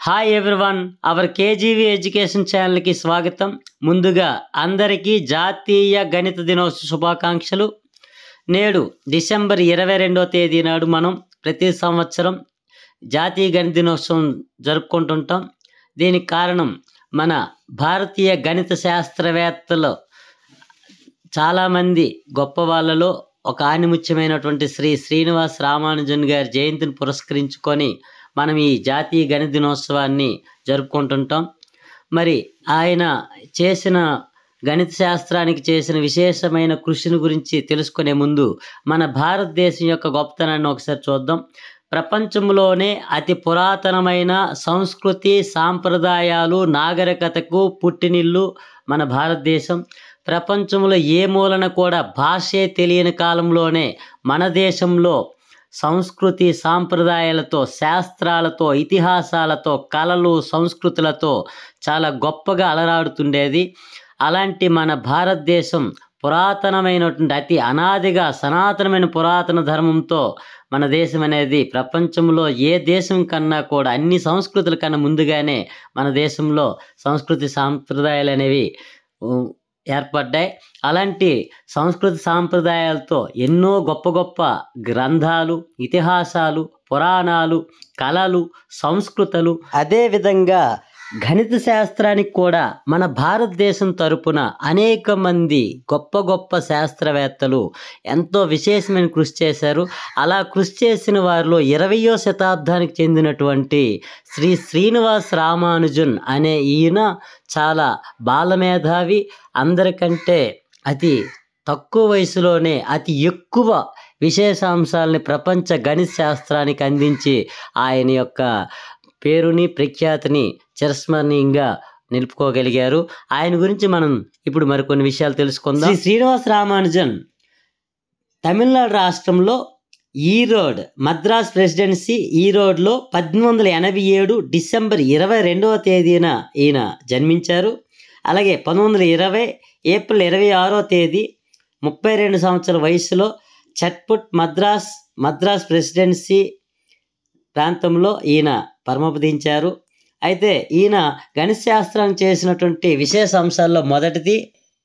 Hi everyone, hour KGV education ఛానల్కి స్వాగతం. ముందుగా అందరికీ జాతీయ గణిత దినోత్సవ శుభాకాంక్షలు. నేడు డిసెంబర్ 22వ తేదీ నాడు మనం ప్రతి సంవత్సరం జాతీయ గణిత దినోత్సవం జరుపుకుంటుంటాం. దీనికి కారణం మన భారతీయ గణిత శాస్త్రవేత్తలు చాలామంది గొప్ప వాళ్ళలో ఒక ఆణిముత్యమైనటువంటి శ్రీ శ్రీనివాస రామానుజన్ గారి జయంతిని పురస్కరించుకొని మనం ఈ జాతీయ గణిత దినోత్సవాన్ని జరుపుకుంటుంటాం. మరి ఆయన చేసిన గణిత శాస్త్రానికి చేసిన విశేషమైన కృషిని గురించి తెలుసుకునే ముందు మన భారతదేశం యొక్క గొప్పతనాన్ని ఒకసారి చూద్దాం. ప్రపంచంలోనే అతి పురాతనమైన సంస్కృతి, సాంప్రదాయాలు, నాగరికతకు పుట్టినిల్లు మన భారతదేశం. ప్రపంచంలో ఏ మూలన కూడా భాషే తెలియని కాలంలోనే మన దేశంలో సంస్కృతి, సాంప్రదాయాలతో, శాస్త్రాలతో, ఇతిహాసాలతో, కళలు, సంస్కృతులతో చాలా గొప్పగా అలరాడుతుండేది. అలాంటి మన భారతదేశం పురాతనమైనటువంటి అతి అనాదిగా సనాతనమైన పురాతన ధర్మంతో మన దేశం అనేది ప్రపంచంలో ఏ దేశం కన్నా కూడా అన్ని సంస్కృతుల కన్నా ముందుగానే మన దేశంలో సంస్కృతి సాంప్రదాయాలు అనేవి ఏర్పడ్డాయి. అలాంటి సంస్కృతి సాంప్రదాయాలతో ఎన్నో గొప్ప గొప్ప గ్రంథాలు, ఇతిహాసాలు, పురాణాలు, కళలు, సంస్కృతులు, అదేవిధంగా గణిత శాస్త్రానికి కూడా మన భారతదేశం తరపున అనేక మంది గొప్ప గొప్ప శాస్త్రవేత్తలు ఎంతో విశేషమైన కృషి చేశారు. అలా కృషి చేసిన వారిలో 20వ శతాబ్దానికి చెందినటువంటి శ్రీ శ్రీనివాస రామానుజన్ అనే ఈయన చాలా బాలమేధావి. అందరికంటే అతి తక్కువ వయసులోనే అతి ఎక్కువ విశేషాంశాలని ప్రపంచ గణిత శాస్త్రానికి అందించి ఆయన యొక్క పేరుని, ప్రఖ్యాతిని చిరస్మరణీయంగా నిలుపుకోగలిగారు. ఆయన గురించి మనం ఇప్పుడు మరికొన్ని విషయాలు తెలుసుకుందాం. శ్రీ శ్రీనివాస రామానుజన్ తమిళనాడు రాష్ట్రంలో ఈరోడ్, మద్రాస్ ప్రెసిడెన్సీ ఈరోడ్లో 1887 డిసెంబర్ 22వ తేదీన ఈయన జన్మించారు. అలాగే 1920 ఏప్రిల్ 26వ తేదీ 32 సంవత్సరాల వయసులో చట్పుట్ మద్రాస్ ప్రెసిడెన్సీ ప్రాంతంలో ఈయన పరమపదించారు. అయితే ఈయన గణిత శాస్త్రాన్ని చేసినటువంటి విశేష అంశాల్లో మొదటిది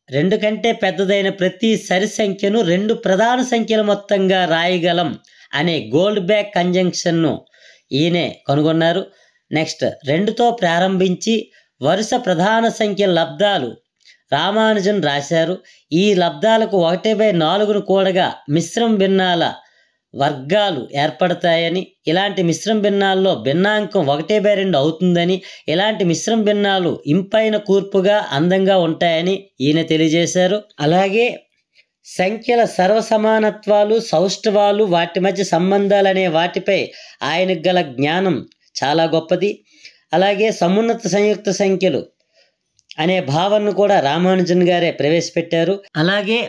2 కంటే పెద్దదైన ప్రతి సరి సంఖ్యను 2 ప్రధాన సంఖ్యల మొత్తంగా రాయగలం అనే గోల్డ్ బ్యాక్ కంజంక్షన్ను ఈయనే కనుగొన్నారు. నెక్స్ట్ 2తో ప్రారంభించి వరుస ప్రధాన సంఖ్యల లబ్ధాలు రామానుజన్ రాశారు. ఈ లబ్ధాలకు 1/4ను కూడగా మిశ్రమ భిన్నాల వర్గాలు ఏర్పడతాయని, ఇలాంటి మిశ్రమ భిన్నాల్లో భిన్నాంకం 1/2 అవుతుందని, ఇలాంటి మిశ్రమ భిన్నాలు ఇంపైన కూర్పుగా అందంగా ఉంటాయని ఈయన తెలియజేశారు. అలాగే సంఖ్యల సర్వసమానత్వాలు, సౌష్ఠవాలు, వాటి మధ్య సంబంధాలు అనే వాటిపై ఆయనకు గల జ్ఞానం చాలా గొప్పది. అలాగే సమున్నత సంయుక్త సంఖ్యలు అనే భావనను కూడా రామానుజన్ గారే ప్రవేశపెట్టారు. అలాగే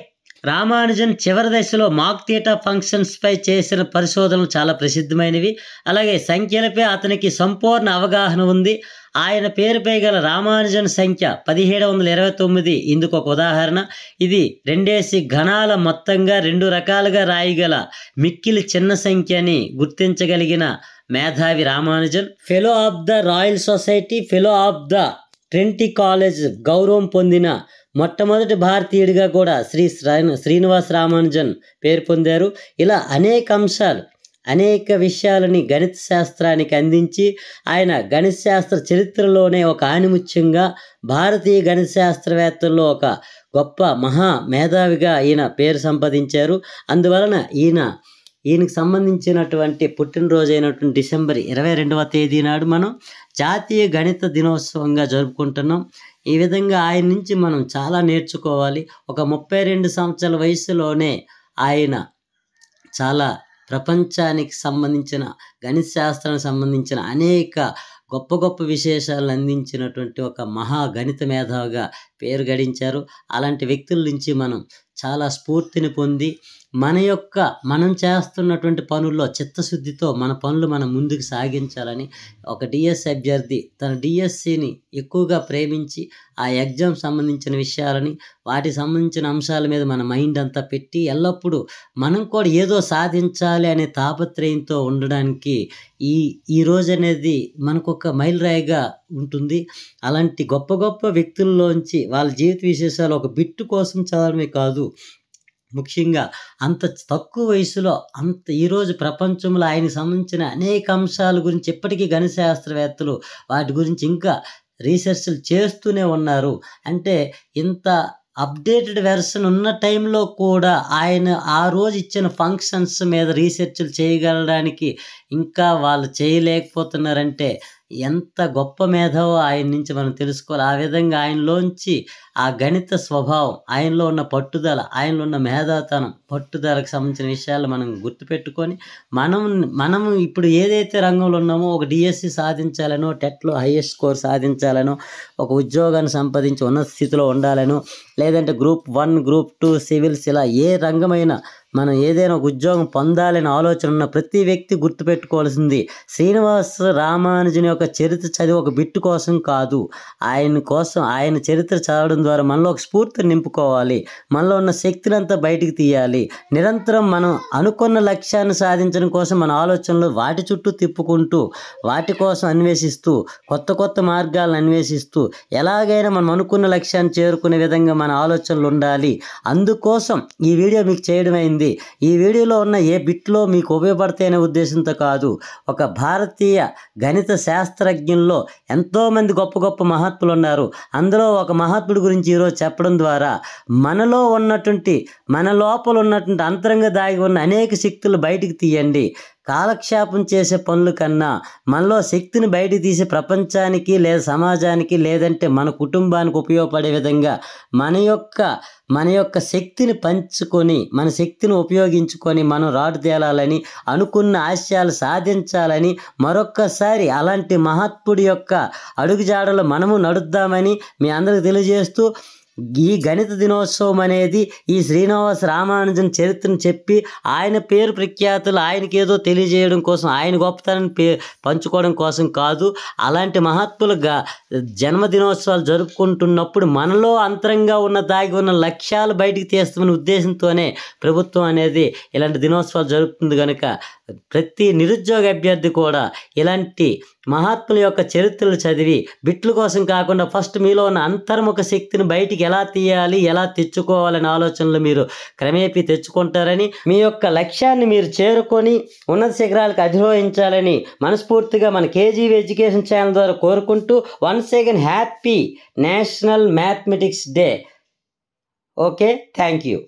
రామానుజన్ చివరి దశలో మాక్ థీటా ఫంక్షన్స్పై చేసిన పరిశోధనలు చాలా ప్రసిద్ధమైనవి. అలాగే సంఖ్యలపై అతనికి సంపూర్ణ అవగాహన ఉంది. ఆయన పేరుపై గల రామానుజన్ సంఖ్య 1729 ఇందుకు ఒక ఉదాహరణ. ఇది 2 ఘనాల మొత్తంగా 2 రకాలుగా రాయగల మిక్కిలి చిన్న సంఖ్య అని గుర్తించగలిగిన మేధావి Ramanujan. Fellow of the royal society, fellow of the Trinity college గౌరవం పొందిన మొట్టమొదటి భారతీయుడిగా కూడా శ్రీనివాస రామానుజన్ పేరు పొందారు. ఇలా అనేక అంశాలు, అనేక విషయాలని గణిత శాస్త్రానికి అందించి ఆయన గణిత శాస్త్ర చరిత్రలోనే ఒక ఆణిముత్యంగా, భారతీయ గణిత శాస్త్రవేత్తల్లో ఒక గొప్ప మహా మేధావిగా ఈయన పేరు సంపాదించారు. అందువలన ఈయనకు సంబంధించినటువంటి పుట్టినరోజు అయినటువంటి డిసెంబర్ 22వ తేదీ నాడు మనం జాతీయ గణిత దినోత్సవంగా జరుపుకుంటున్నాం. ఈ విధంగా ఆయన నుంచి మనం చాలా నేర్చుకోవాలి. ఒక 32 సంవత్సరాల వయసులోనే ఆయన చాలా ప్రపంచానికి సంబంధించిన గణిత శాస్త్రానికి సంబంధించిన అనేక గొప్ప గొప్ప విశేషాలను అందించినటువంటి ఒక మహా గణిత మేధావిగా పేరు గడించారు. అలాంటి వ్యక్తుల నుంచి మనం చాలా స్ఫూర్తిని పొంది మనం చేస్తున్నటువంటి పనుల్లో చిత్తశుద్ధితో మన పనులు మనం ముందుకు సాగించాలని ఒక డిఎస్సి అభ్యర్థి తన డిఎస్సిని ఎక్కువగా ప్రేమించి ఆ ఎగ్జామ్ సంబంధించిన విషయాలని వాటికి సంబంధించిన అంశాల మీద మన మైండ్ అంతా పెట్టి ఎల్లప్పుడూ మనం కూడా ఏదో సాధించాలి అనే తాపత్రయంతో ఉండడానికి ఈ రోజు అనేది మనకు ఒక మైలురాయిగా ఉంటుంది. అలాంటి గొప్ప గొప్ప వ్యక్తుల్లోంచి వాళ్ళ జీవిత విశేషాలు ఒక బిట్టు కోసం చదవడమే కాదు, ముఖ్యంగా అంత తక్కువ వయసులో ఈరోజు ప్రపంచంలో ఆయనకు సంబంధించిన అనేక అంశాల గురించి ఇప్పటికీ గణిత శాస్త్రవేత్తలు వాటి గురించి ఇంకా రీసెర్చ్లు చేస్తూనే ఉన్నారు. అంటే ఇంత అప్డేటెడ్ వెర్షన్ ఉన్న టైంలో కూడా ఆయన ఆ రోజు ఇచ్చిన ఫంక్షన్స్ మీద రీసెర్చ్లు చేయగలడానికి ఇంకా వాళ్ళు చేయలేకపోతున్నారంటే ఎంత గొప్ప మేధావో ఆయన నుంచి మనం తెలుసుకోవాలి. ఆ విధంగా ఆయనలోంచి ఆ గణిత స్వభావం, ఆయనలో ఉన్న పట్టుదల, ఆయనలో ఉన్న మేధాతనం, పట్టుదలకు సంబంధించిన విషయాలు మనం గుర్తుపెట్టుకొని మనం ఇప్పుడు ఏదైతే రంగంలో ఉన్నామో ఒక డిఎస్సి సాధించాలనో, టెట్లో హైయెస్ట్ స్కోర్ సాధించాలనో, ఒక ఉద్యోగాన్ని సంపాదించి ఉన్నత స్థితిలో ఉండాలనో, లేదంటే గ్రూప్ 1, గ్రూప్ 2 సివిల్స్ ఇలా ఏ రంగమైనా మనం ఏదైనా ఒక ఉద్యోగం పొందాలని ఆలోచన ఉన్న ప్రతి వ్యక్తి గుర్తుపెట్టుకోవాల్సింది శ్రీనివాస రామానుజన్ యొక్క చరిత్ర చదివి ఒక బిట్టు కోసం కాదు, ఆయన చరిత్ర చదవడం ద్వారా మనలో ఒక స్ఫూర్తిని నింపుకోవాలి, మనలో ఉన్న శక్తిని అంతా బయటికి తీయాలి. నిరంతరం మనం అనుకున్న లక్ష్యాన్ని సాధించడం కోసం మన ఆలోచనలు వాటి చుట్టూ తిప్పుకుంటూ వాటి కోసం అన్వేషిస్తూ కొత్త కొత్త మార్గాలను అన్వేషిస్తూ ఎలాగైనా మనం అనుకున్న లక్ష్యాన్ని చేరుకునే విధంగా మన ఆలోచనలు ఉండాలి. అందుకోసం ఈ వీడియో మీకు చేయడం అయింది. ఈ వీడియోలో ఉన్న ఏ బిట్లో మీకు ఉపయోగపడతాయనే ఉద్దేశంతో కాదు, ఒక భారతీయ గణిత శాస్త్రజ్ఞుల్లో ఎంతోమంది గొప్ప గొప్ప మహాత్ములు ఉన్నారు. అందులో ఒక మహాత్ముడి గురించి ఈరోజు చెప్పడం ద్వారా మన లోపల ఉన్నటువంటి అంతరంగ దాగి ఉన్న అనేక శక్తులు బయటికి తీయండి. కాలక్షేపం చేసే పనుల కన్నా మనలో శక్తిని బయటికి తీసి ప్రపంచానికి లేదా సమాజానికి లేదంటే మన కుటుంబానికి ఉపయోగపడే విధంగా మన యొక్క శక్తిని పంచుకొని, మన శక్తిని ఉపయోగించుకొని మనం రాటు తేలాలని, అనుకున్న ఆశయాలు సాధించాలని మరొక్కసారి అలాంటి మహాత్ముడి యొక్క అడుగుజాడలో మనము నడుద్దామని మీ అందరికి తెలియజేస్తూ, ఈ గణిత దినోత్సవం అనేది ఈ శ్రీనివాస రామానుజన్ చరిత్రను చెప్పి ఆయన పేరు ప్రఖ్యాతులు ఆయనకి ఏదో తెలియజేయడం కోసం, ఆయన గొప్పతనాన్ని పంచుకోవడం కోసం కాదు. అలాంటి మహాత్ములుగా జన్మదినోత్సవాలు జరుపుకుంటున్నప్పుడు మనలో అంతరంగా దాగి ఉన్న లక్ష్యాలు బయటికి తీస్తామనే ఉద్దేశంతోనే ప్రభుత్వం అనేది ఇలాంటి దినోత్సవాలు జరుపుతుంది. కనుక ప్రతి నిరుద్యోగ అభ్యర్థి కూడా ఇలాంటి మహాత్ముల యొక్క చరిత్రలు చదివి బిట్ల కోసం కాకుండా ఫస్ట్ మీలో ఉన్న అంతర్ముఖ శక్తిని బయటికి ఎలా తీయాలి, ఎలా తెచ్చుకోవాలనే ఆలోచనలు మీరు క్రమేపీ తెచ్చుకుంటారని, మీ యొక్క లక్ష్యాన్ని మీరు చేరుకొని ఉన్నత శిఖరాలకు అధిరోహించాలని మనస్ఫూర్తిగా మన కేజీవి ఎడ్యుకేషన్ ఛానల్ ద్వారా కోరుకుంటూ once again happy national mathematics day. Okay, thank you.